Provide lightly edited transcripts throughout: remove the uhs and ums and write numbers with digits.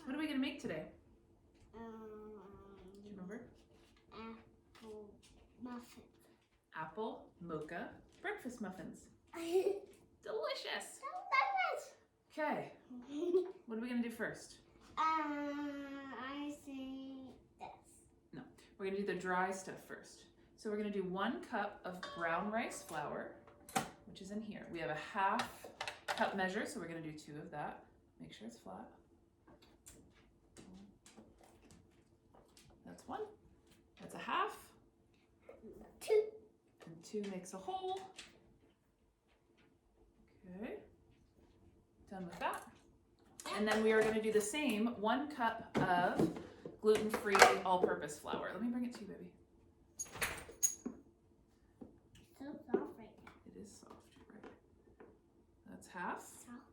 What are we gonna make today? Do you remember? Apple muffins. Apple mocha breakfast muffins. Delicious. Okay, what are we gonna do first? I think this. No, we're gonna do the dry stuff first. So we're gonna do 1 cup of brown rice flour, which is in here. We have a 1/2 cup measure, so we're gonna do 2 of that. Make sure it's flat. That's 1. That's a 1/2. 2. And 2 makes a whole. Okay, done with that. And then we are gonna do the same, 1 cup of gluten-free all-purpose flour. Let me bring it to you, baby. So soft right now. It is soft, right? That's 1/2. Soft.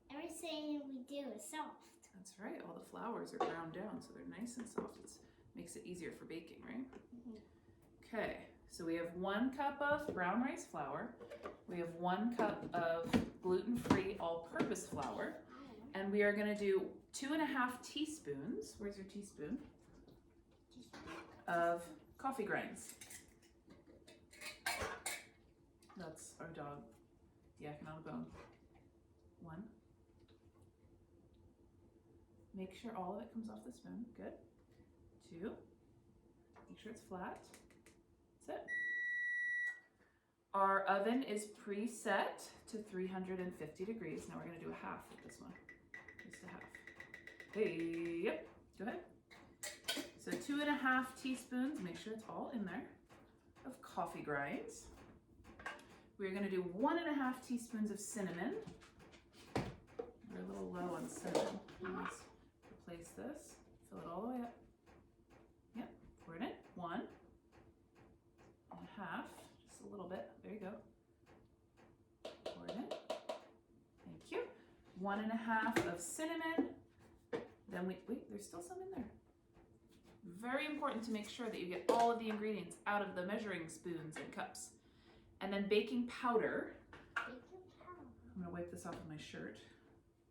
Everything we do is soft. That's right, all the flours are ground down, so they're nice and soft. It makes it easier for baking, right? Okay, so we have 1 cup of brown rice flour. We have 1 cup of gluten-free all-purpose flour. And we are gonna do 2.5 teaspoons, where's your teaspoon? Of coffee grinds. That's our dog yakking on a bone. 1. Make sure all of it comes off the spoon, good. 2, make sure it's flat. That's it. Our oven is preset to 350 degrees. Now we're gonna do a 1/2 with this one, just a 1/2. Hey, yep, go ahead. So 2.5 teaspoons, make sure it's all in there, of coffee grinds. We're gonna do 1.5 teaspoons of cinnamon. We're a little low on cinnamon. Let's replace this, fill it all the way up. Yep, pour it in, 1.5, just a little bit, there you go. Pour it in, thank you. 1.5 of cinnamon. Then wait, there's still some in there. Very important to make sure that you get all of the ingredients out of the measuring spoons and cups. And then baking powder. I'm gonna wipe this off with my shirt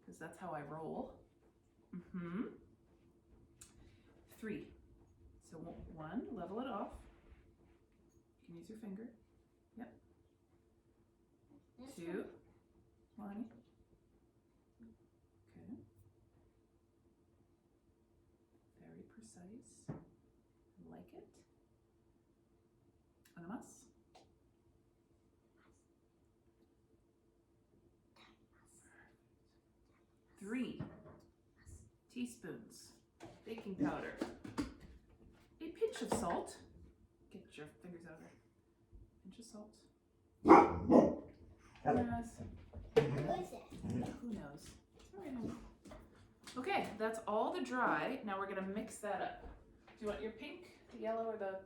because that's how I roll. 3. So 1, level it off. You can use your finger. Yep. 2, 1. Okay. Very precise. I like it. Una más. 3 teaspoons baking powder. A pinch of salt. Get your fingers out of there. Pinch of salt. Yes. Who is it? Who knows? Sorry, honey. Okay, that's all the dry. Now we're gonna mix that up. Do you want your pink, the yellow, or the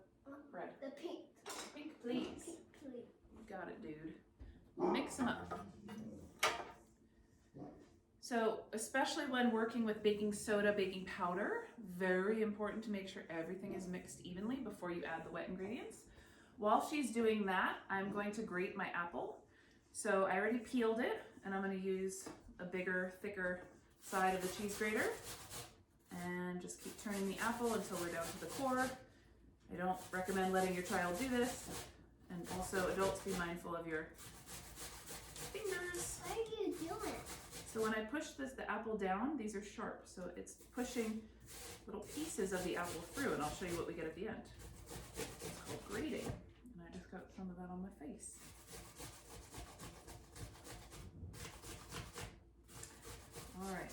red? The pink. Pink, please. Pink, please. Got it, dude. Mix them up. So, especially when working with baking soda, baking powder, very important to make sure everything is mixed evenly before you add the wet ingredients. While she's doing that, I'm going to grate my apple. So I already peeled it, and I'm gonna use a bigger, thicker side of the cheese grater. And just keep turning the apple until we're down to the core. I don't recommend letting your child do this. And also, adults, be mindful of your fingers. What are you doing? So when I push the apple down, these are sharp, so it's pushing little pieces of the apple through, and I'll show you what we get at the end. It's called grating, and I just got some of that on my face. All right,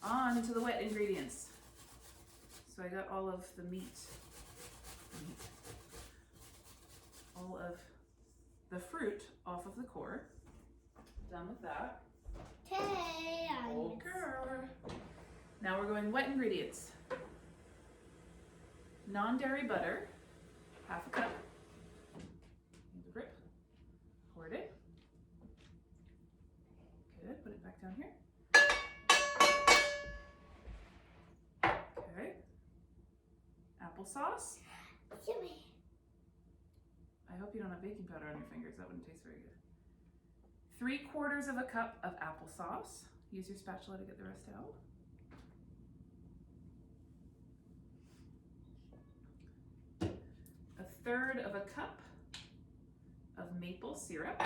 on to the wet ingredients. So I got all of the meat, all of the fruit off of the core. Done with that. Okay, Okay. Now we're going wet ingredients. Non-dairy butter, 1/2 cup. Need the grip. Pour it in. Good, put it back down here. Okay. Applesauce. Yummy. I hope you don't have baking powder on your fingers. That wouldn't taste very good. 3/4 of a cup of applesauce. Use your spatula to get the rest out. A third of a cup of maple syrup.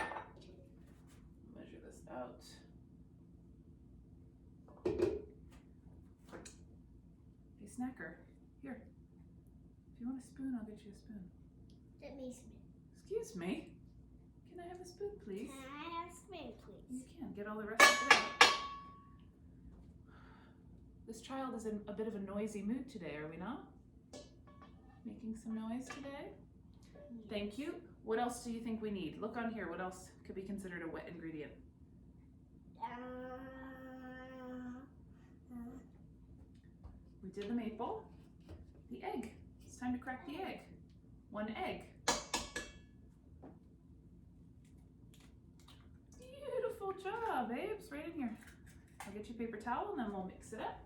Measure this out. Hey, snacker, here. If you want a spoon, I'll get you a spoon. Let me spoon. Excuse me. Can I have a spoon, please? Can I have a spoon, please? You can. Get all the rest of it out. This child is in a bit of a noisy mood today, are we not? Making some noise today? Thank you. What else do you think we need? Look on here. What else could be considered a wet ingredient? We did the maple. The egg. It's time to crack the egg. 1 egg. Beautiful job, babes. Right in here. I'll get you a paper towel and then we'll mix it up.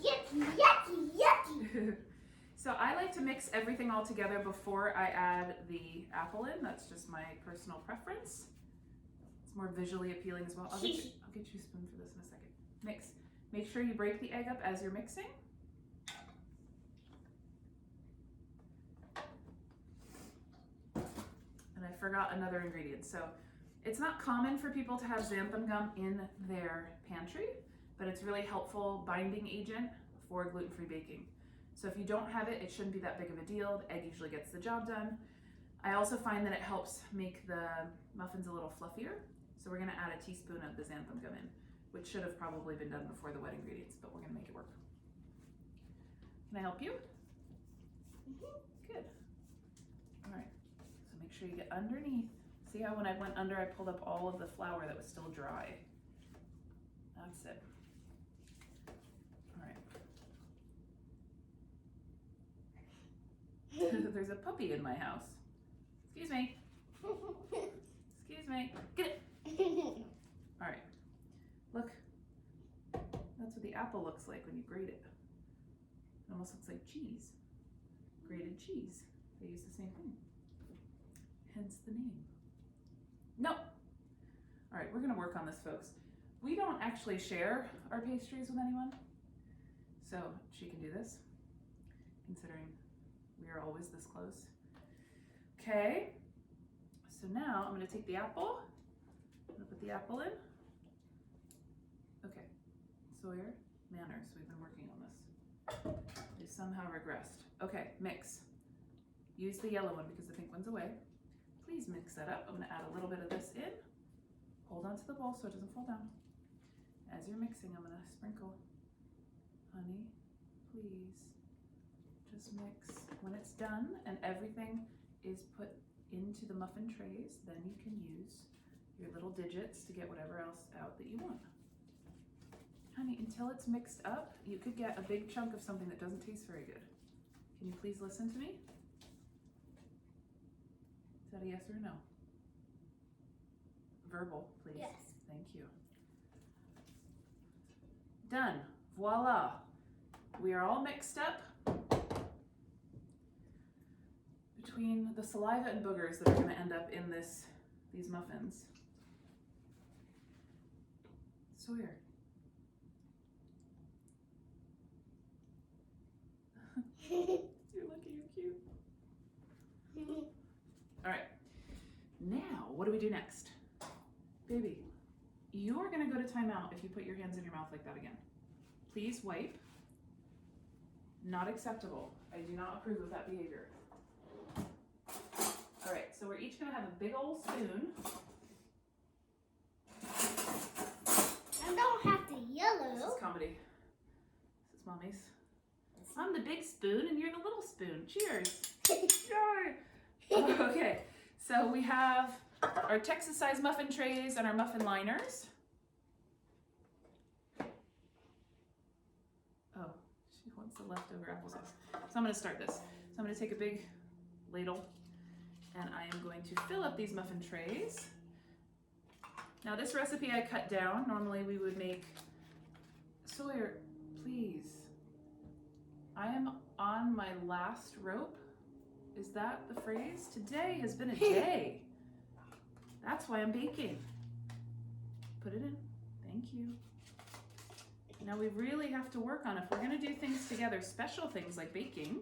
Yucky, yucky, yucky. So I like to mix everything all together before I add the apple in. That's just my personal preference. It's more visually appealing as well. I'll get you a spoon for this in a second. Mix. Make sure you break the egg up as you're mixing. And I forgot another ingredient. So it's not common for people to have xanthan gum in their pantry, but it's really helpful binding agent for gluten-free baking. So if you don't have it, it shouldn't be that big of a deal. The egg usually gets the job done. I also find that it helps make the muffins a little fluffier. So we're gonna add a teaspoon of the xanthan gum in, which should have probably been done before the wet ingredients, but we're gonna make it work. Can I help you? Good. All right, so make sure you get underneath. See how when I went under, I pulled up all of the flour that was still dry. That's it. All right. There's a puppy in my house. Excuse me. Excuse me. Get it. All right. Look. That's what the apple looks like when you grate it. It almost looks like cheese. Grated cheese. They use the same thing. Hence the name. No. All right, we're gonna work on this, folks. We don't actually share our pastries with anyone, so she can do this, considering we are always this close. Okay, so now I'm gonna take the apple. I'm gonna put the apple in. Okay, Sawyer, manners, we've been working on this. They somehow regressed. Okay, mix. Use the yellow one because the pink one's away. Please mix that up. I'm gonna add a little bit of this in. Hold on to the bowl so it doesn't fall down. As you're mixing, I'm gonna sprinkle. Honey, please, just mix. When it's done and everything is put into the muffin trays, then you can use your little digits to get whatever else out that you want. Honey, until it's mixed up, you could get a big chunk of something that doesn't taste very good. Can you please listen to me? Is that a yes or a no? Verbal, please. Yes. Thank you. Done. Voila. We are all mixed up between the saliva and boogers that are going to end up in these muffins. Sawyer. You're lucky you're cute. All right. Now, what do we do next? Baby, you're going to go to timeout if you put your hands in your mouth like that again. Please wipe. Not acceptable. I do not approve of that behavior. All right, so we're each going to have a big old spoon. I don't have the yellow. This is comedy. This is Mommy's. I'm the big spoon and you're the little spoon. Cheers. Yay. Okay, so we have our Texas-sized muffin trays and our muffin liners. Oh, she wants the leftover applesauce. So I'm going to start this. So I'm going to take a big ladle and I am going to fill up these muffin trays. Now this recipe I cut down. Normally we would make, Sawyer, please. I am on my last rope. Is that the phrase? Today has been a day. That's why I'm baking. Put it in. Thank you. Now we really have to work on, if we're gonna do things together, special things like baking,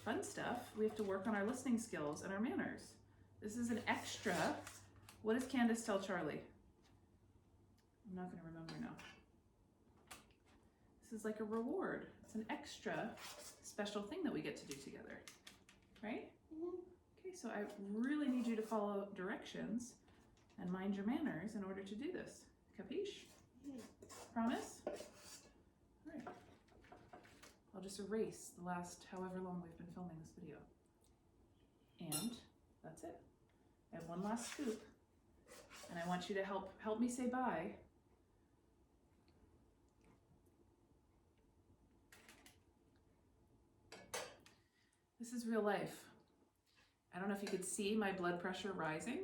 fun stuff, we have to work on our listening skills and our manners. This is an extra. What does Candace tell Charlie? I'm not gonna remember now. This is like a reward. It's an extra special thing that we get to do together, right? Okay, so I really need you to follow directions and mind your manners in order to do this. Capiche? Promise? All right. I'll just erase the last however long we've been filming this video. And that's it. I have one last scoop, and I want you to help me say bye. This is real life. I don't know if you could see my blood pressure rising,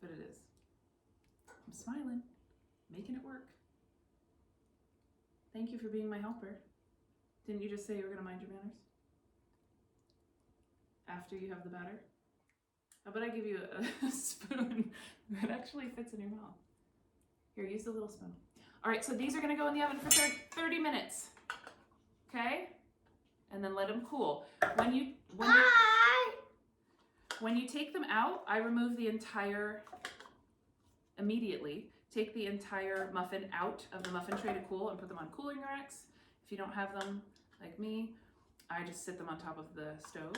but it is. I'm smiling, making it work. Thank you for being my helper. Didn't you just say you were gonna mind your manners? After you have the batter? How about I give you a spoon that actually fits in your mouth? Here, use the little spoon. All right, so these are gonna go in the oven for 30 minutes, okay? And then let them cool. When you take them out, I remove the entire, immediately, take the entire muffin out of the muffin tray to cool and put them on cooling racks. If you don't have them, like me, I just sit them on top of the stove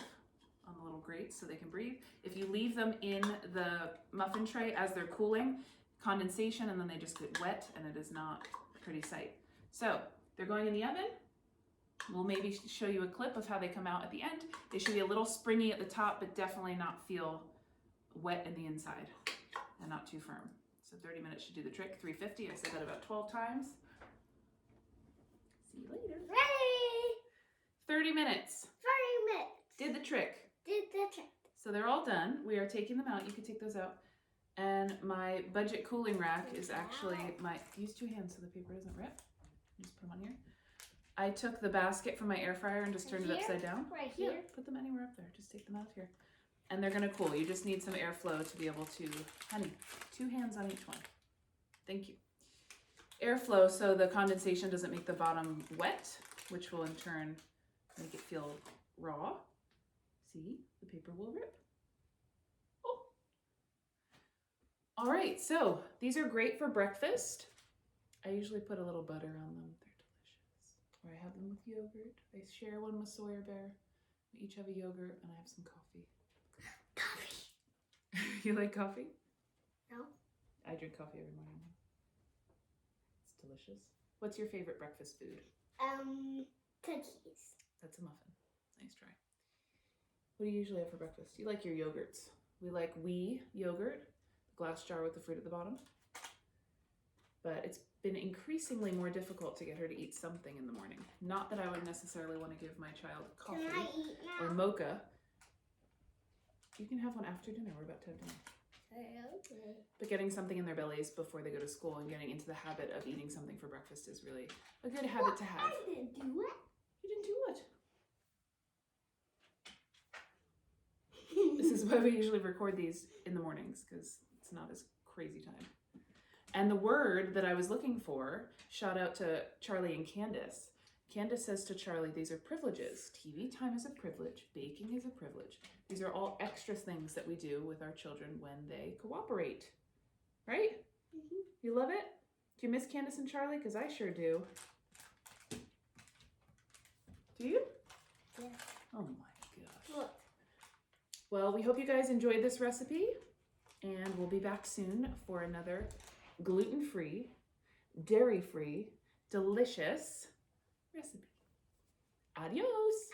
on the little grates so they can breathe. If you leave them in the muffin tray as they're cooling, condensation, and then they just get wet, and it is not a pretty sight. So they're going in the oven. We'll maybe show you a clip of how they come out at the end. They should be a little springy at the top, but definitely not feel wet in the inside and not too firm. So 30 minutes should do the trick. 350, I said that about 12 times. See you later. Ready! 30 minutes. 30 minutes. Did the trick. Did the trick. So they're all done. We are taking them out. You can take those out. And my budget cooling rack is actually use 2 hands so the paper doesn't rip. Just put them on here. I took the basket from my air fryer and just turned it upside down. Right here? Yeah, put them anywhere up there. Just take them out here. And they're gonna cool. You just need some airflow to be able to, honey, 2 hands on each one. Thank you. Airflow so the condensation doesn't make the bottom wet, which will in turn make it feel raw. See, the paper will rip. Oh. All right, so these are great for breakfast. I usually put a little butter on them. Or I have them with yogurt. I share one with Sawyer Bear. We each have a yogurt, and I have some coffee. Coffee. You like coffee? No. I drink coffee every morning. It's delicious. What's your favorite breakfast food? Cookies. That's a muffin. Nice try. What do you usually have for breakfast? You like your yogurts. We like yogurt, the glass jar with the fruit at the bottom. But it's been increasingly more difficult to get her to eat something in the morning. Not that I would necessarily want to give my child coffee Can I eat now? or mocha. You can have one after dinner. We're about to have dinner. Okay. But getting something in their bellies before they go to school and getting into the habit of eating something for breakfast is really a good habit to have. I didn't do it. You didn't do what? This is why we usually record these in the mornings, because it's not as crazy time. And the word that I was looking for, shout out to Charlie and Candace. Candace says to Charlie, these are privileges. TV time is a privilege. Baking is a privilege. These are all extra things that we do with our children when they cooperate. Right? Mm-hmm. You love it? Do you miss Candace and Charlie? Because I sure do. Do you? Yeah. Oh my gosh. Look. Well, we hope you guys enjoyed this recipe, and we'll be back soon for another gluten-free, dairy-free, delicious recipe. Adios! Adios!